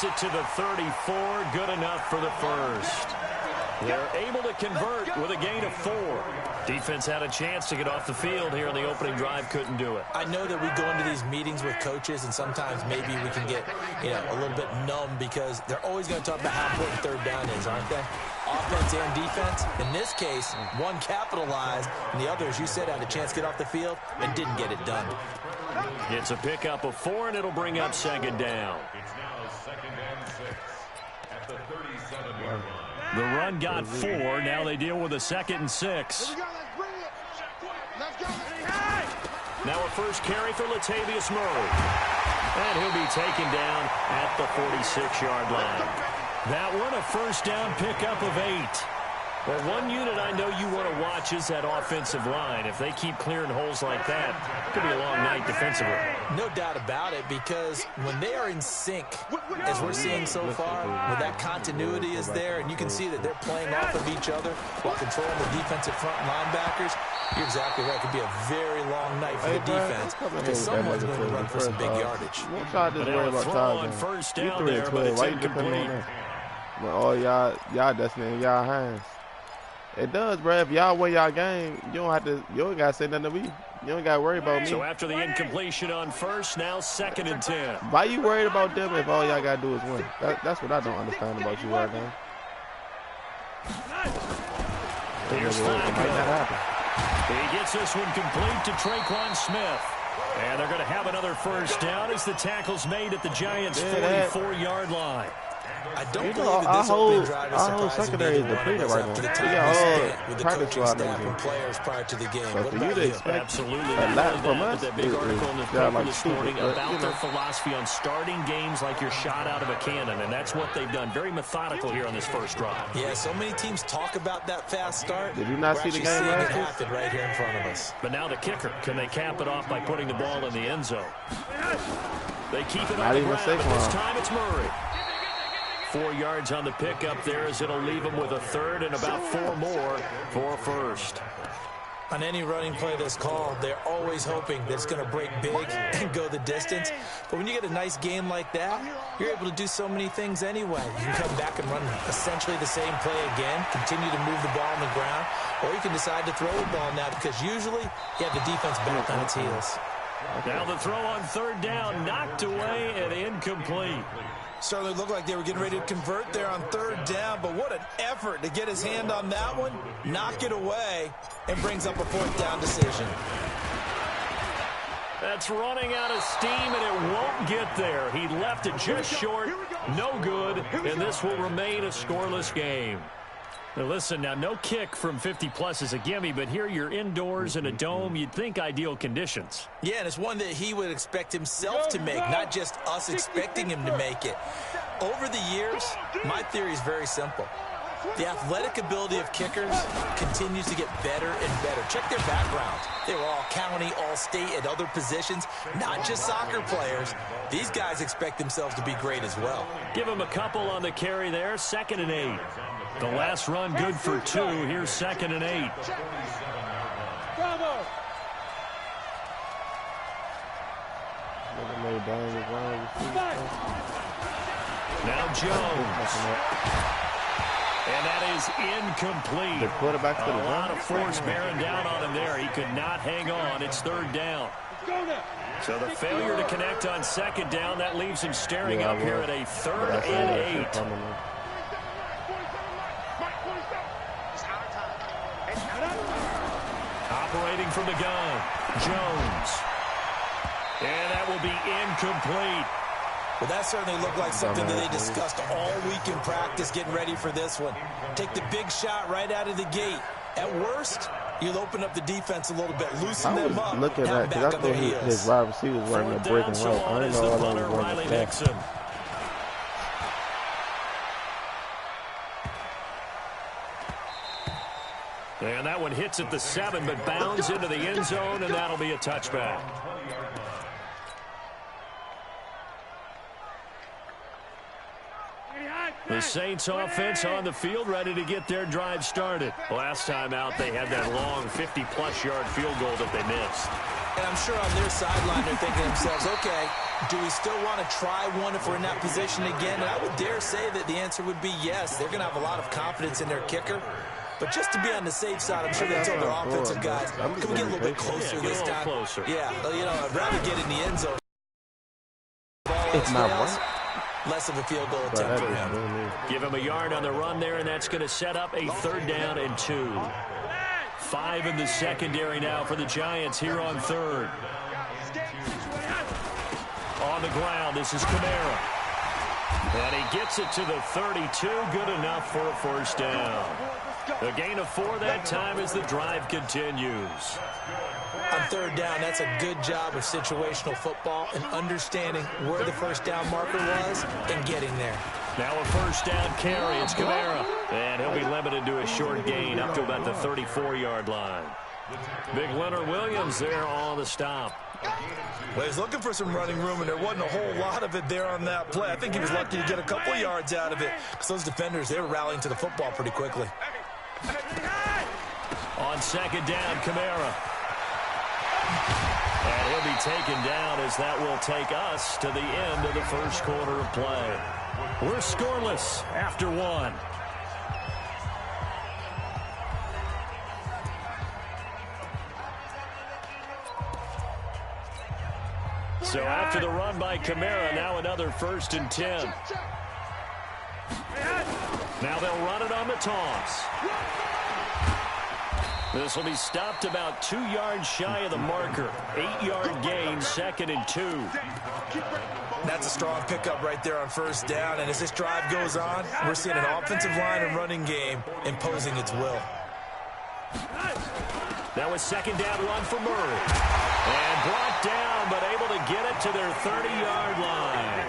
gets it to the 34. Good enough for the first. They're able to convert with a gain of 4. Defense had a chance to get off the field here in the opening drive, couldn't do it. I know that we go into these meetings with coaches, and sometimes maybe we can get, a little bit numb because they're always going to talk about how important third down is, aren't they? Offense and defense. In this case, one capitalized, and the other, as you said, had a chance to get off the field and didn't get it done. It's a pickup of 4, and it'll bring up second down. It's now 2nd and 6 at the 37-yard line. The run got 4. Now they deal with a 2nd and 6. Now a first carry for Latavius Murray. And he'll be taken down at the 46-yard line. That one a first down pickup of 8. Well, one unit I know you want to watch is that offensive line. If they keep clearing holes like that, it could be a long night defensively. No doubt about it, because when they are in sync, as we're seeing so far, when that continuity is there, and you can see that they're playing off of each other while controlling the defensive front linebackers, you're exactly right. It could be a very long night for the defense because someone's going to run for some big yardage. But now a throw on first down there, but it's incomplete. Well, y'all destiny in y'all hands. It does, bro. If y'all win y'all game, you don't got to say nothing to me. You don't got to worry about me. So after the incompletion on first, now 2nd and 10. Why you worried about them if all y'all got to do is win? That's what I don't understand about you right now. Here's Flacco. He gets this one complete to Traquan Smith. And they're going to have another first down as the tackle's made at the Giants' 44-yard line. I don't believe that this opening drive is surprising secondary is depleted right now. The time spent with the coaching staff and players prior to the game. So what for about you to expect absolutely a lot from us, that big article in the paper this morning about their philosophy on starting games like you're shot out of a cannon, and that's what they've done. Very methodical here on this first drive. Yeah, so many teams talk about that fast start. Did you not see the game last year? Happen right here in front of us. But now the kicker, can they cap it off by putting the ball in the end zone? They keep it on the ground, but this time it's Murray. 4 yards on the pickup there as it'll leave them with a third and about 4 more for a first. On any running play that's called, they're always hoping that it's going to break big and go the distance. But when you get a nice game like that, you're able to do so many things anyway. You can come back and run essentially the same play again, continue to move the ball on the ground, or you can decide to throw the ball now because usually you have the defense back on its heels. Now the throw on third down, knocked away and incomplete. Certainly looked like they were getting ready to convert there on third down, but what an effort to get his hand on that one, knock it away, and brings up a fourth down decision. That's running out of steam, and it won't get there. He left it just short, no good, and this will remain a scoreless game. Now listen, now no kick from 50-plus is a gimme, but here you're indoors in a dome. You'd think ideal conditions. Yeah, and it's one that he would expect himself to make, not just us expecting him to make it. Over the years, my theory is very simple. The athletic ability of kickers continues to get better and better. Check their background. They were all county, all state, at other positions, not just soccer players. These guys expect themselves to be great as well. Give them a couple on the carry there, 2nd and 8. The last run good for 2. Here's 2nd and 8. Bravo. Now Jones. And that is incomplete. The quarterback a lot of force bearing down on him there. He could not hang on. It's third down. So the failure to connect on second down, that leaves him staring up here at a 3rd and 8. Operating from the gun, Jones. And that will be incomplete. Well, that certainly looked like something that they discussed all week in practice getting ready for this one. Take the big shot right out of the gate. At worst, you'll open up the defense a little bit, loosen them up. Looking at because I thought his wide receiver was running a breaking route. I didn't know all that was running back. And that one hits at the 7, but bounds into the end zone, and that'll be a touchback. The Saints offense on the field, ready to get their drive started. Last time out, they had that long 50-plus yard field goal that they missed. And I'm sure on their sideline they're thinking to themselves, okay, do we still want to try one if we're in that position again? And I would dare say that the answer would be yes. They're going to have a lot of confidence in their kicker. But just to be on the safe side, I'm sure they told their offensive guys, can we get a little bit closer this time? Closer. Yeah, you know, I'd rather get in the end zone. It's not right. Less of a field goal attempt for him. Give him a yard on the run there, and that's going to set up a 3rd down and 2. 5 in the secondary now for the Giants here on 3rd. On the ground, this is Kamara. And he gets it to the 32, good enough for a 1st down. A gain of 4 that time as the drive continues. On 3rd down, that's a good job of situational football and understanding where the 1st down marker was and getting there. Now a 1st down carry. It's Kamara. And he'll be limited to a short gain up to about the 34-yard line. Big Leonard Williams there on the stop. Well, he's looking for some running room, and there wasn't a whole lot of it there on that play. I think he was lucky to get a couple of yards out of it because those defenders, they were rallying to the football pretty quickly. On 2nd down, Kamara. And he'll be taken down as that will take us to the end of the 1st quarter of play. We're scoreless after 1. So after the run by Kamara, now another 1st and 10. Now they'll run it on the toss. This will be stopped about 2 yards shy of the marker. 8-yard gain, 2nd and 2. That's a strong pickup right there on 1st down. And as this drive goes on, we're seeing an offensive line and running game imposing its will. That was 2nd down run for Murray. And brought down, but able to get it to their 30-yard line.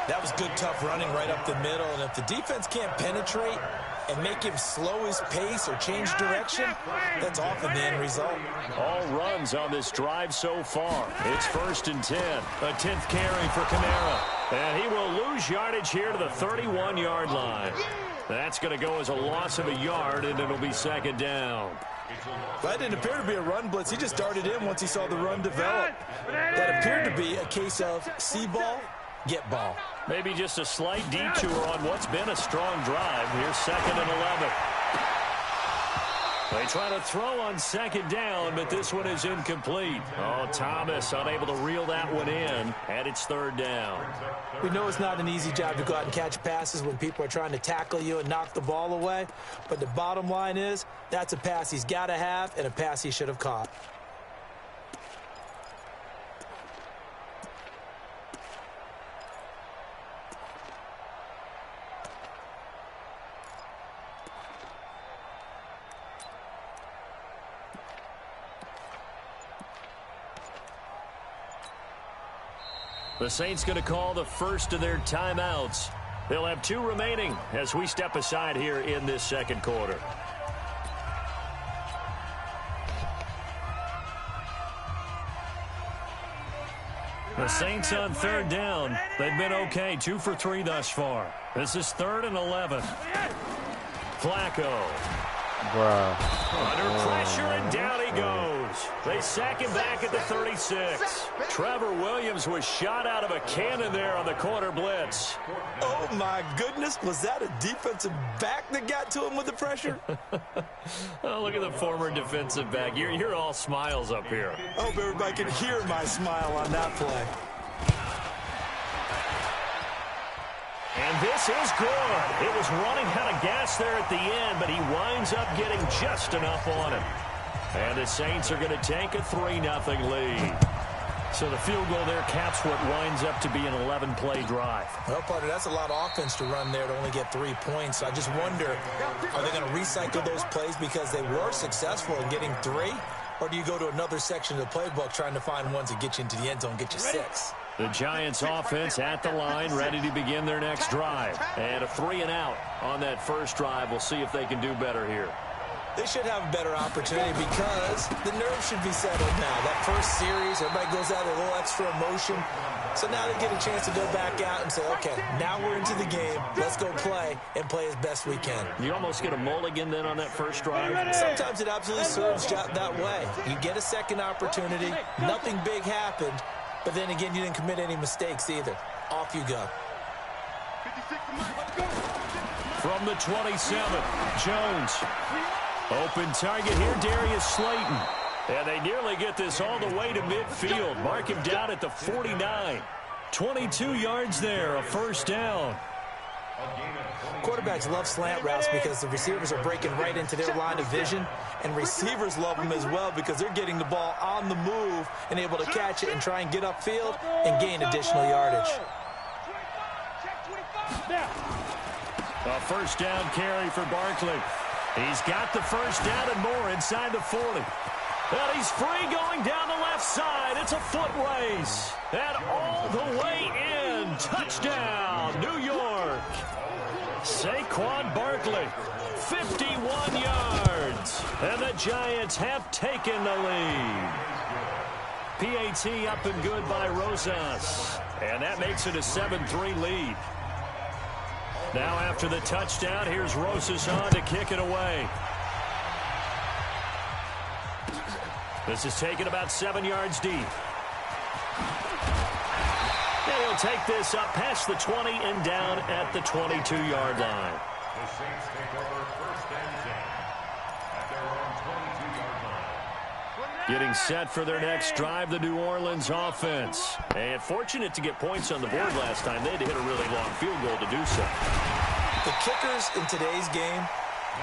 That was good, tough running right up the middle. And if the defense can't penetrate and make him slow his pace or change direction, that's often the end result. All runs on this drive so far. It's 1st and 10. A 10th carry for Kamara. And he will lose yardage here to the 31-yard line. That's going to go as a loss of a yard, and it'll be 2nd down. That didn't appear to be a run blitz. He just darted in once he saw the run develop. That appeared to be a case of see ball, get ball. Maybe just a slight detour on what's been a strong drive. Here's 2nd and 11. They try to throw on 2nd down, but this one is incomplete. Oh, Thomas unable to reel that one in, and it's 3rd down. We know it's not an easy job to go out and catch passes when people are trying to tackle you and knock the ball away, but the bottom line is that's a pass he's got to have and a pass he should have caught. The Saints going to call the first of their timeouts. They'll have 2 remaining as we step aside here in this 2nd quarter. The Saints on 3rd down. They've been okay, 2 for 3 thus far. This is 3rd and 11. Flacco. Under pressure, and down he goes. They sack him back at the 36. Trevor Williams was shot out of a cannon there on the corner blitz. Oh, my goodness. Was that a defensive back that got to him with the pressure? Oh, look at the former defensive back. You're all smiles up here. I hope everybody can hear my smile on that play. And this is good. It was running out of gas there at the end, but he winds up getting just enough on it. And the Saints are going to take a 3-0 lead. So the field goal there caps what winds up to be an 11-play drive. Well, partner, that's a lot of offense to run there to only get 3 points. I just wonder, are they going to recycle those plays because they were successful in getting 3? Or do you go to another section of the playbook trying to find ones that get you into the end zone and get you 6? The Giants offense at the line, ready to begin their next drive. And a 3-and-out on that first drive. We'll see if they can do better here. They should have a better opportunity because the nerves should be settled now. That first series, everybody goes out with a little extra emotion. So now they get a chance to go back out and say, okay, now we're into the game. Let's go play and play as best we can. You almost get a mulligan then on that first drive. Sometimes it absolutely serves that way. You get a second opportunity. Nothing big happened. But then again, you didn't commit any mistakes either. Off you go. From the 27, Jones. Open target here, Darius Slayton. And they nearly get this all the way to midfield. Mark him down at the 49. 22 yards there, a first down. Quarterbacks love slant routes because the receivers are breaking right into their line of vision, and receivers love them as well because they're getting the ball on the move and able to catch it and try and get upfield and gain additional yardage. A first down carry for Barkley. He's got the first down and more inside the 40. And he's free going down the left side. It's a foot race. And all the way in. Touchdown, New York. Saquon Barkley, 51 yards. And the Giants have taken the lead. PAT up and good by Rosas. And that makes it a 7-3 lead. Now after the touchdown, here's Rosas on to kick it away. This is taken about 7 yards deep. And he'll take this up past the 20 and down at the 22-yard line. The Saints take over first and 10 at their own 22-yard line. Getting set for their next drive, the New Orleans offense. And fortunate to get points on the board last time. They had to hit a really long field goal to do so. The kickers in today's game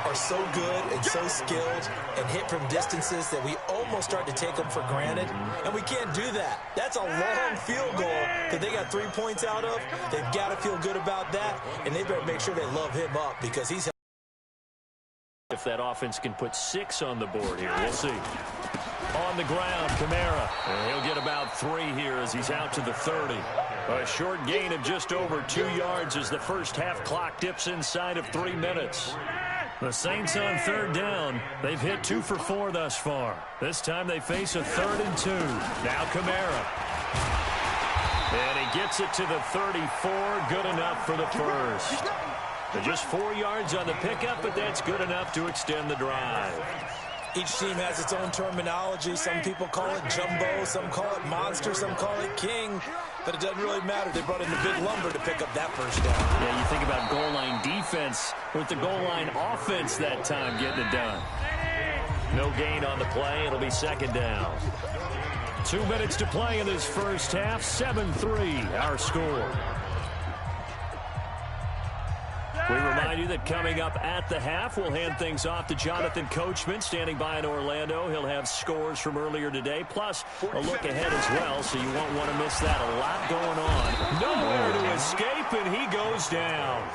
are so good and so skilled and hit from distances that we almost start to take them for granted, and we can't do that. That's a long field goal that they got 3 points out of. They've got to feel good about that, and they better make sure they love him up because he's... If that offense can put 6 on the board here, we'll see. On the ground, Kamara. And he'll get about 3 here as he's out to the 30. A short gain of just over 2 yards as the first half clock dips inside of 3 minutes. The Saints on third down. They've hit 2 for 4 thus far. This time they face a 3rd and 2. Now Kamara. And he gets it to the 34. Good enough for the first. Just 4 yards on the pickup, but that's good enough to extend the drive. Each team has its own terminology. Some people call it jumbo, some call it monster, some call it king. But it doesn't really matter. They brought in the big lumber to pick up that first down. Yeah, you think about goal line defense with the goal line offense that time getting it done. No gain on the play. It'll be second down. 2 minutes to play in this first half. 7-3 our score. We remind you that coming up at the half, we'll hand things off to Jonathan Coachman, standing by in Orlando. He'll have scores from earlier today, plus a look ahead as well, so you won't want to miss that. A lot going on. Nowhere to escape, and he goes down.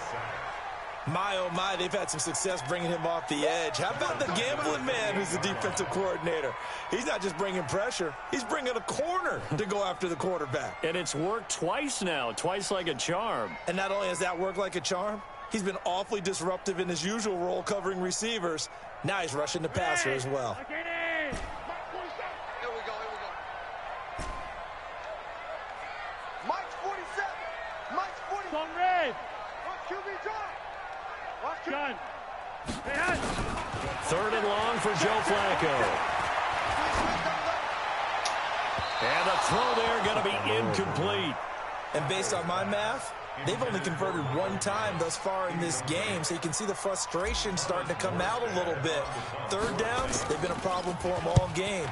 My, oh my, they've had some success bringing him off the edge. How about the gambling man who's the defensive coordinator? He's not just bringing pressure. He's bringing a corner to go after the quarterback. And it's worked twice now, twice like a charm. And not only has that worked like a charm, he's been awfully disruptive in his usual role covering receivers. Now he's rushing the passer as well. Here we go. Mike's 47. Mike's 47. On red. Watch QB drive. Watch Gun. 3rd and long for Joe Flacco. And the throw there going to be incomplete. And based on my math, they've only converted 1 time thus far in this game, so you can see the frustration starting to come out a little bit. 3rd downs, they've been a problem for them all game.